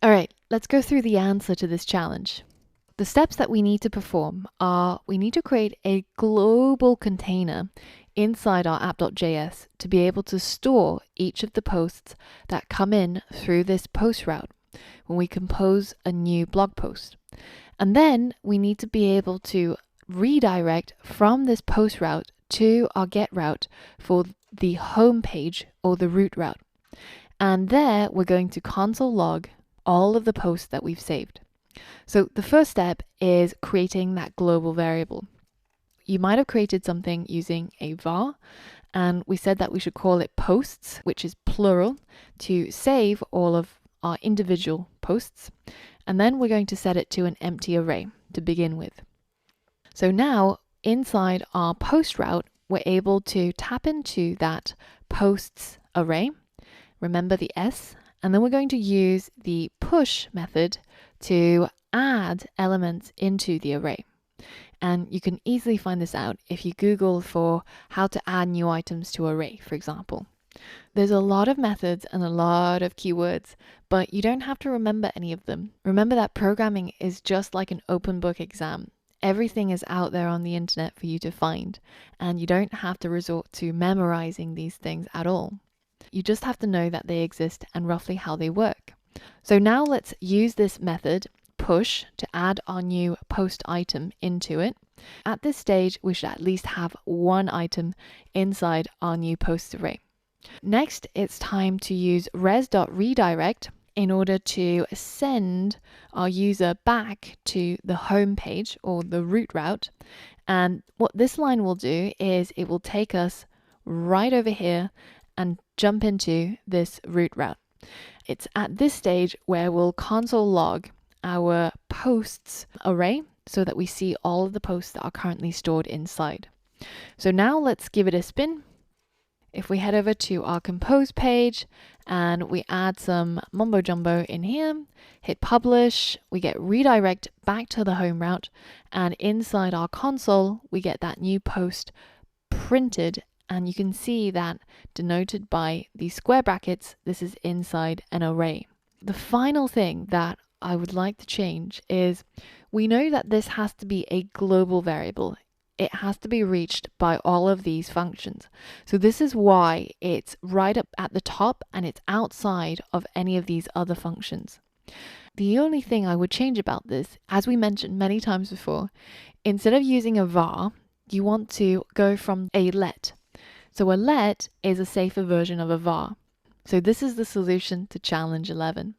All right, let's go through the answer to this challenge. The steps that we need to perform are we need to create a global container inside our app.js to be able to store each of the posts that come in through this post route when we compose a new blog post. And then we need to be able to redirect from this post route to our get route for the home page or the root route. And there we're going to console log all of the posts that we've saved. So the first step is creating that global variable. You might have created something using a var, and we said that we should call it posts, which is plural, to save all of our individual posts. And then we're going to set it to an empty array to begin with. So now inside our post route, we're able to tap into that posts array. Remember the S, and then we're going to use the push method to add elements into the array. And you can easily find this out if you Google for how to add new items to array, for example. There's a lot of methods and a lot of keywords, but you don't have to remember any of them. Remember that programming is just like an open book exam. Everything is out there on the internet for you to find, and you don't have to resort to memorizing these things at all. You just have to know that they exist and roughly how they work. So now let's use this method, push, to add our new post item into it. At this stage, we should at least have one item inside our new post array. Next, it's time to use res.redirect in order to send our user back to the home page or the root route. And what this line will do is it will take us right over here and jump into this root route. It's at this stage where we'll console log our posts array so that we see all of the posts that are currently stored inside. So now let's give it a spin. If we head over to our compose page and we add some mumbo jumbo in here, hit publish, we get redirect back to the home route, and inside our console, we get that new post printed, and you can see that denoted by these square brackets, this is inside an array. The final thing that I would like to change is we know that this has to be a global variable. It has to be reached by all of these functions. So this is why it's right up at the top and it's outside of any of these other functions. The only thing I would change about this, as we mentioned many times before, instead of using a var, you want to go from a let. So a let is a safer version of a var. So this is the solution to challenge 11.